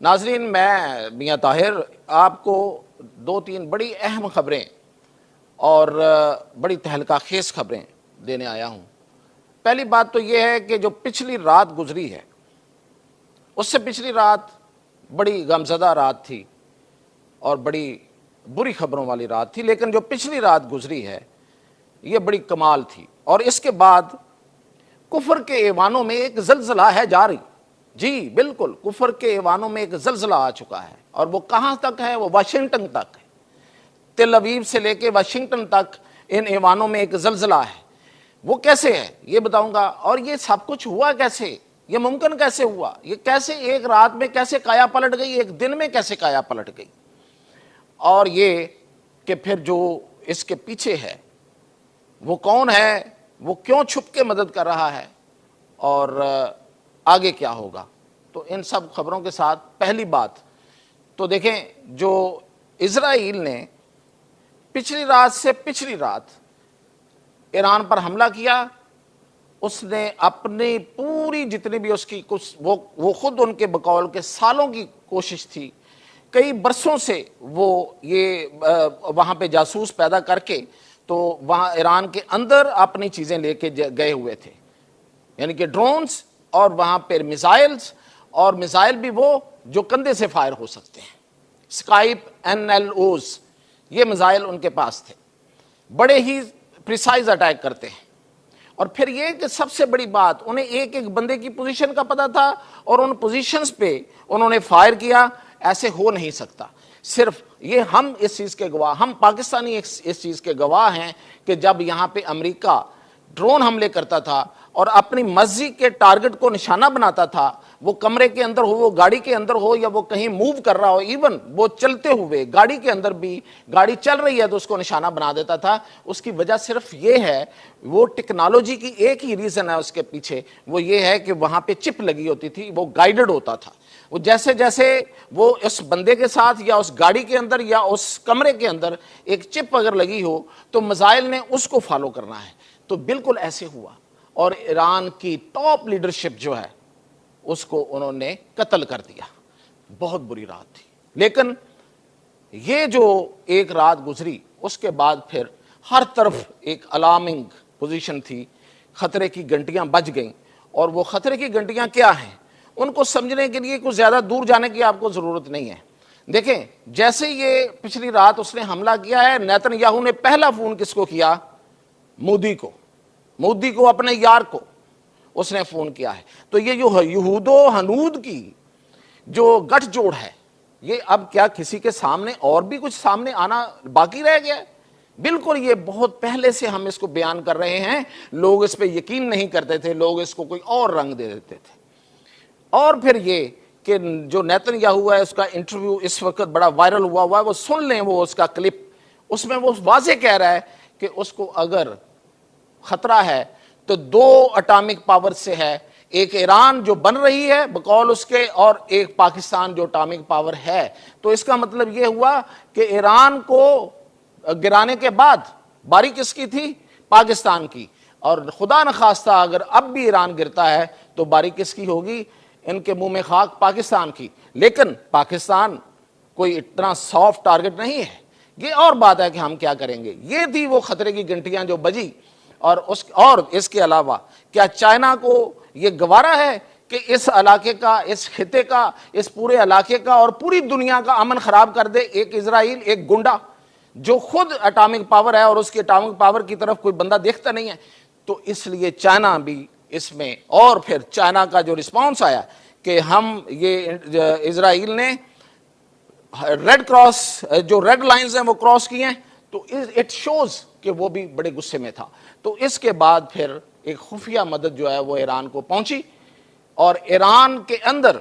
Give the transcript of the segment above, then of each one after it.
ناظرین، میں میاں طاہر آپ کو دو تین بڑی اہم خبریں اور بڑی تہلکہ خیز خبریں دینے آیا ہوں۔ پہلی بات تو یہ ہے کہ جو پچھلی رات گزری ہے، اس سے پچھلی رات بڑی غمزدہ رات تھی اور بڑی بری خبروں والی رات تھی، لیکن جو پچھلی رات گزری ہے یہ بڑی کمال تھی۔ اور اس کے بعد کفر کے ایوانوں میں ایک زلزلہ ہے جاری۔ جی بالکل، کفر کے ایوانوں میں ایک زلزلہ آ چکا ہے، اور وہ کہاں تک ہے؟ وہ واشنگٹن تک ہے۔ تل ابیب سے لے کے واشنگٹن تک ان ایوانوں میں ایک زلزلہ ہے۔ وہ کیسے ہے یہ بتاؤں گا، اور یہ سب کچھ ہوا کیسے، یہ ممکن کیسے ہوا، یہ کیسے ایک رات میں کیسے کایا پلٹ گئی، ایک دن میں کیسے کایا پلٹ گئی، اور یہ کہ پھر جو اس کے پیچھے ہے وہ کون ہے، وہ کیوں چھپ کے مدد کر رہا ہے، اور آگے کیا ہوگا۔ تو ان سب خبروں کے ساتھ پہلی بات تو دیکھیں، جو اسرائیل نے پچھلی رات سے پچھلی رات ایران پر حملہ کیا، اس نے اپنی پوری جتنی بھی اس کی کچھ وہ خود ان کے بقول کے سالوں کی کوشش تھی، کئی برسوں سے وہ یہ وہاں پہ جاسوس پیدا کر کے تو وہاں ایران کے اندر اپنی چیزیں لے کے گئے ہوئے تھے، یعنی کہ ڈرونز اور وہاں پہ میزائلز، اور میزائل بھی وہ جو کندھے سے فائر ہو سکتے ہیں، اسکائپ NLOs، یہ میزائل ان کے پاس تھے، بڑے ہی پریسائز اٹیک کرتے ہیں۔ اور پھر یہ کہ سب سے بڑی بات، انہیں ایک ایک بندے کی پوزیشن کا پتہ تھا، اور ان پوزیشنز پہ انہوں نے فائر کیا۔ ایسے ہو نہیں سکتا، صرف یہ ہم اس چیز کے گواہ، ہم پاکستانی اس چیز کے گواہ ہیں کہ جب یہاں پہ امریکہ ڈرون حملے کرتا تھا اور اپنی مرضی کے ٹارگٹ کو نشانہ بناتا تھا، وہ کمرے کے اندر ہو، وہ گاڑی کے اندر ہو، یا وہ کہیں موو کر رہا ہو، ایون وہ چلتے ہوئے گاڑی کے اندر بھی، گاڑی چل رہی ہے تو اس کو نشانہ بنا دیتا تھا۔ اس کی وجہ صرف یہ ہے، وہ ٹیکنالوجی کی ایک ہی ریزن ہے اس کے پیچھے، وہ یہ ہے کہ وہاں پہ چپ لگی ہوتی تھی، وہ گائیڈڈ ہوتا تھا۔ وہ جیسے جیسے وہ اس بندے کے ساتھ یا اس گاڑی کے اندر یا اس کمرے کے اندر ایک چپ اگر لگی ہو تو میزائل نے اس کو فالو کرنا ہے۔ تو بالکل ایسے ہوا، اور ایران کی ٹاپ لیڈرشپ جو ہے اس کو انہوں نے قتل کر دیا۔ بہت بری رات تھی، لیکن یہ جو ایک رات گزری اس کے بعد پھر ہر طرف ایک الارمنگ پوزیشن تھی، خطرے کی گھنٹیاں بج گئیں۔ اور وہ خطرے کی گھنٹیاں کیا ہیں، ان کو سمجھنے کے لیے کچھ زیادہ دور جانے کی آپ کو ضرورت نہیں ہے۔ دیکھیں، جیسے یہ پچھلی رات اس نے حملہ کیا ہے، نیتن یاہو نے پہلا فون کس کو کیا؟ مودی کو، اپنے یار کو اس نے فون کیا ہے۔ تو یہ جو یہود و ہنود کی جو گٹھ جوڑ ہے، یہ اب کیا کسی کے سامنے اور بھی کچھ سامنے آنا باقی رہ گیا ہے؟ بالکل، یہ بہت پہلے سے ہم اس کو بیان کر رہے ہیں، لوگ اس پہ یقین نہیں کرتے تھے، لوگ اس کو کوئی اور رنگ دے دیتے تھے۔ اور پھر یہ کہ جو نیتن یاہو ہے، اس کا انٹرویو اس وقت بڑا وائرل ہوا ہے، وہ سن لیں وہ اس کا کلپ، اس میں وہ واضح کہہ رہا ہے کہ اس کو اگر خطرہ ہے تو دو اٹامک پاور سے ہے، ایک ایران جو بن رہی ہے بقول اس کے، اور ایک پاکستان جو اٹامک پاور ہے۔ تو اس کا مطلب یہ ہوا کہ ایران کو گرانے کے بعد باری کس کی تھی؟ پاکستان کی، اور خدا نخواستہ اگر اب بھی ایران گرتا ہے تو باری کس کی ہوگی؟ ان کے منہ میں خاک، پاکستان کی۔ لیکن پاکستان کوئی اتنا سافٹ ٹارگٹ نہیں ہے، یہ اور بات ہے کہ ہم کیا کریں گے۔ یہ تھی وہ خطرے کی گھنٹیاں جو بجی۔ اور اس کے علاوہ کیا چائنا کو یہ گوارا ہے کہ اس علاقے کا، اس خطے کا، اس پورے علاقے کا اور پوری دنیا کا امن خراب کر دے ایک اسرائیل، ایک گنڈا جو خود اٹامک پاور ہے اور اس کے اٹامک پاور کی طرف کوئی بندہ دیکھتا نہیں ہے؟ تو اس لیے چائنا بھی اس میں، اور پھر چائنا کا جو رسپانس آیا کہ ہم یہ اسرائیل نے ریڈ کراس، جو ریڈ لائنز ہیں وہ کراس کی ہیں، تو اٹ شوز کہ وہ بھی بڑے غصے میں تھا۔ تو اس کے بعد پھر ایک خفیہ مدد جو ہے وہ ایران کو پہنچی، اور ایران کے اندر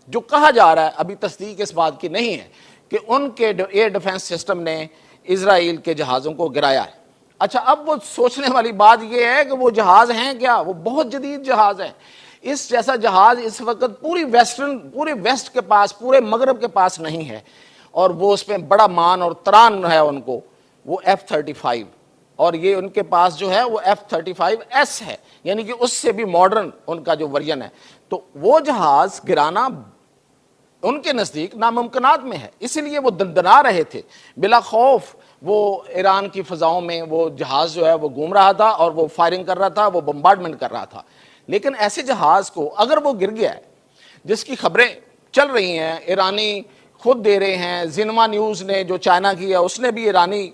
جو کہا جا رہا ہے، ابھی تصدیق اس بات کی نہیں ہے، کہ ان کے ایئر ڈیفنس سسٹم نے اسرائیل کے جہازوں کو گرایا ہے۔ اچھا، اب وہ سوچنے والی بات یہ ہے کہ وہ جہاز ہیں کیا؟ وہ بہت جدید جہاز ہیں۔ اس جیسا جہاز اس وقت پورے ویسٹ کے پاس، پورے مغرب کے پاس نہیں ہے، اور وہ اس میں بڑا مان اور تران ہے ان کو، وہ F-35، اور یہ ان کے پاس جو ہے وہ F-35S ہے، یعنی کہ اس سے بھی ماڈرن ان کا جو ورژن ہے۔ تو وہ جہاز گرانا ان کے نزدیک ناممکنات میں ہے، اسی لیے وہ دندنا رہے تھے بلا خوف. وہ ایران کی فضاؤں میں وہ جہاز جو ہے وہ گھوم رہا تھا اور وہ فائرنگ کر رہا تھا، وہ بمبارڈمنٹ کر رہا تھا. لیکن ایسے جہاز کو اگر وہ گر گیا ہے، جس کی خبریں چل رہی ہیں، ایرانی خود دے رہے ہیں، زنوا نیوز نے جو چائنا کی ہے اس نے بھی ایرانی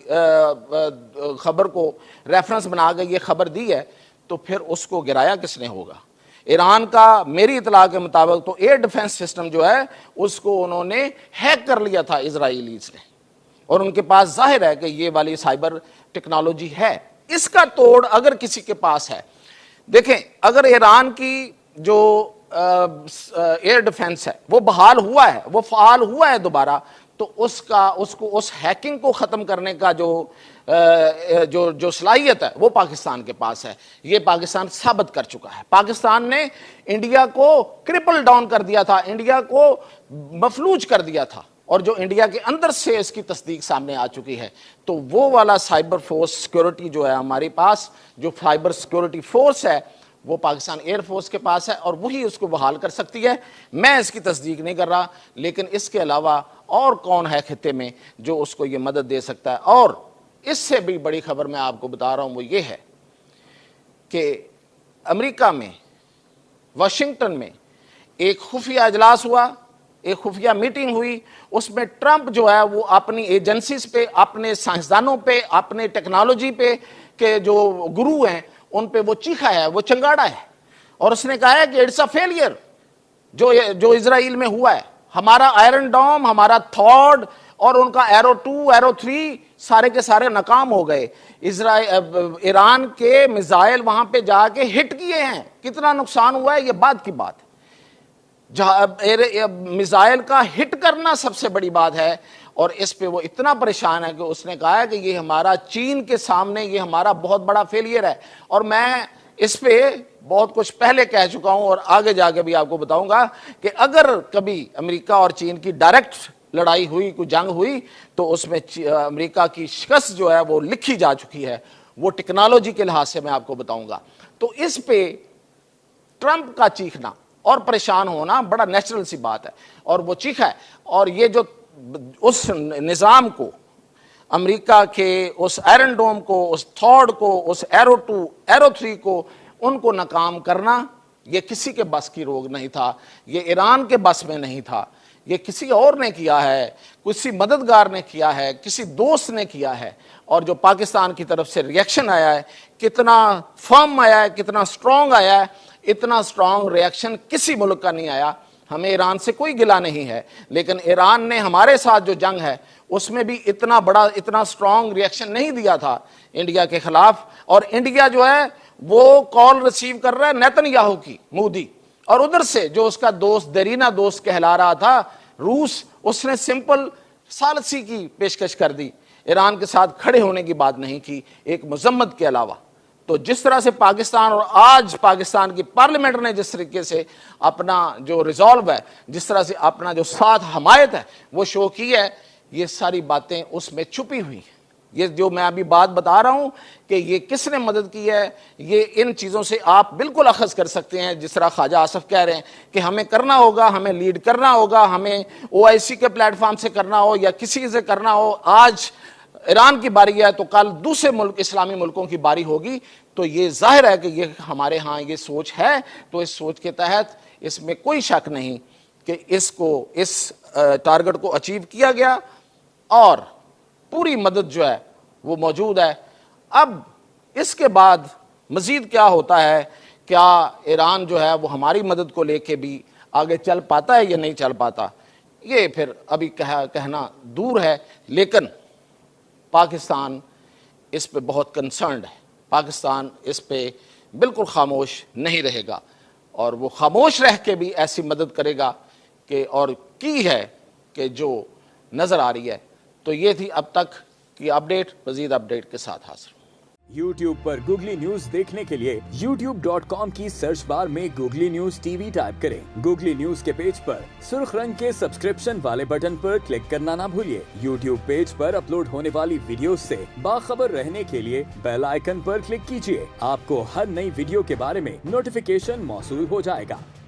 خبر کو ریفرنس بنا کے یہ خبر دی ہے، تو پھر اس کو گرایا کس نے ہوگا؟ ایران کا میری اطلاع کے مطابق تو ایئر ڈیفنس سسٹم جو ہے اس کو انہوں نے ہیک کر لیا تھا اسرائیلیز نے، اور ان کے پاس ظاہر ہے کہ یہ والی سائبر ٹیکنالوجی ہے. اس کا توڑ اگر کسی کے پاس ہے، دیکھیں اگر ایران کی جو ایئر ڈیفنس ہے وہ بحال ہوا ہے، وہ فعال ہوا ہے دوبارہ، تو اس ہیکنگ کو ختم کرنے کا جو صلاحیت ہے وہ پاکستان کے پاس ہے. یہ پاکستان ثابت کر چکا ہے. پاکستان نے انڈیا کو کرپل ڈاؤن کر دیا تھا، انڈیا کو مفلوج کر دیا تھا، اور جو انڈیا کے اندر سے اس کی تصدیق سامنے آ چکی ہے. تو وہ والا سائبر فورس سیکورٹی جو ہے ہمارے پاس، جو سائبر سیکورٹی فورس ہے، وہ پاکستان ایئر فورس کے پاس ہے، اور وہی اس کو بحال کر سکتی ہے. میں اس کی تصدیق نہیں کر رہا، لیکن اس کے علاوہ اور کون ہے خطے میں جو اس کو یہ مدد دے سکتا ہے؟ اور اس سے بھی بڑی خبر میں آپ کو بتا رہا ہوں، وہ یہ ہے کہ امریکہ میں واشنگٹن میں ایک خفیہ اجلاس ہوا، ایک خفیہ میٹنگ ہوئی. اس میں ٹرمپ جو ہے وہ اپنی ایجنسیز پہ، اپنے سائنسدانوں پہ، اپنے ٹیکنالوجی پہ کے جو گرو ہیں ان پہ وہ چیخا ہے، وہ چنگاڑا ہے، اور اس نے کہا ہے کہ اٹس اے فیلئر جو اسرائیل میں ہوا ہے. ہمارا آئرن ڈوم، ہمارا تھاڈ اور ان کا ایرو 2 ایرو 3 سارے کے سارے ناکام ہو گئے. ایران کے میزائل وہاں پہ جا کے ہٹ کیے ہیں، کتنا نقصان ہوا ہے یہ بعد کی بات ہے. میزائل کا ہٹ کرنا سب سے بڑی بات ہے، اور اس پہ وہ اتنا پریشان ہے کہ اس نے کہا ہے کہ یہ ہمارا چین کے سامنے یہ ہمارا بہت بڑا فیلئر ہے. اور میں اس پہ بہت کچھ پہلے کہہ چکا ہوں اور آگے جا کے بھی آپ کو بتاؤں گا کہ اگر کبھی امریکہ اور چین کی ڈائریکٹ لڑائی ہوئی، کوئی جنگ ہوئی، تو اس میں امریکہ کی شکست جو ہے وہ لکھی جا چکی ہے، وہ ٹیکنالوجی کے لحاظ سے میں آپ کو بتاؤں گا. تو اس پہ ٹرمپ کا چیخنا اور پریشان ہونا بڑا نیچرل سی بات ہے، اور وہ چیخا ہے. اور یہ جو اس نظام کو، امریکہ کے اس آئرن ڈوم کو، اس تھاڈ کو، اس ایرو 2 ایرو 3 کو، ان کو ناکام کرنا یہ کسی کے بس کی روگ نہیں تھا، یہ ایران کے بس میں نہیں تھا، یہ کسی اور نے کیا ہے، کسی مددگار نے کیا ہے، کسی دوست نے کیا ہے. اور جو پاکستان کی طرف سے ریئیکشن آیا ہے، کتنا فرم آیا ہے، کتنا سٹرونگ آیا ہے. اتنا سٹرونگ ریئیکشن کسی ملک کا نہیں آیا. ہمیں ایران سے کوئی گلہ نہیں ہے، لیکن ایران نے ہمارے ساتھ جو جنگ ہے اس میں بھی اتنا بڑا، اتنا سٹرونگ ریئیکشن نہیں دیا تھا انڈیا کے خلاف. اور انڈیا جو ہے وہ کال ریسیو کر رہا ہے نیتن یاہو کی، مودی، اور ادھر سے جو اس کا دوست، دیرینہ دوست کہلا رہا تھا روس، اس نے سمپل ثالثی کی پیشکش کر دی، ایران کے ساتھ کھڑے ہونے کی بات نہیں کی ایک مذمت کے علاوہ. تو جس طرح سے پاکستان، اور آج پاکستان کی پارلیمنٹ نے جس طریقے سے اپنا جو ریزالو ہے، جس طرح سے اپنا جو ساتھ حمایت ہے وہ شو کی ہے، یہ ساری باتیں اس میں چھپی ہوئی ہیں. یہ جو میں ابھی بات بتا رہا ہوں کہ یہ کس نے مدد کی ہے، یہ ان چیزوں سے آپ بالکل اخذ کر سکتے ہیں. جس طرح خواجہ آصف کہہ رہے ہیں کہ ہمیں کرنا ہوگا، ہمیں لیڈ کرنا ہوگا، ہمیں OIC کے پلیٹ فارم سے کرنا ہو یا کسی سے کرنا ہو. آج ایران کی باری ہے تو کل دوسرے ملک، اسلامی ملکوں کی باری ہوگی. تو یہ ظاہر ہے کہ یہ ہمارے ہاں یہ سوچ ہے. تو اس سوچ کے تحت اس میں کوئی شک نہیں کہ اس ٹارگٹ کو اچیو کیا گیا، اور پوری مدد جو ہے وہ موجود ہے. اب اس کے بعد مزید کیا ہوتا ہے، کیا ایران جو ہے وہ ہماری مدد کو لے کے بھی آگے چل پاتا ہے یا نہیں چل پاتا، یہ پھر ابھی کہنا دور ہے. لیکن پاکستان اس پہ بہت کنسرنڈ ہے. پاکستان اس پہ بالکل خاموش نہیں رہے گا، اور وہ خاموش رہ کے بھی ایسی مدد کرے گا کہ، اور کی ہے کہ جو نظر آ رہی ہے. تو یہ تھی اب تک کی اپڈیٹ. مزید اپڈیٹ کے ساتھ حاضر. YouTube پر گوگلی نیوز دیکھنے کے لیے youtube.com کی سرچ بار میں googly news T V type کریں. گوگلی نیوز کے پیج پر سرخ رنگ کے سبسکرپشن والے بٹن پر کلک کرنا نہ بھولیے. YouTube پیج پر اپلوڈ ہونے والی ویڈیوز سے باخبر رہنے کے لیے بیل آئیکن پر کلک کیجیے. آپ کو ہر نئی ویڈیو کے بارے میں نوٹیفیکیشن موصول ہو جائے گا.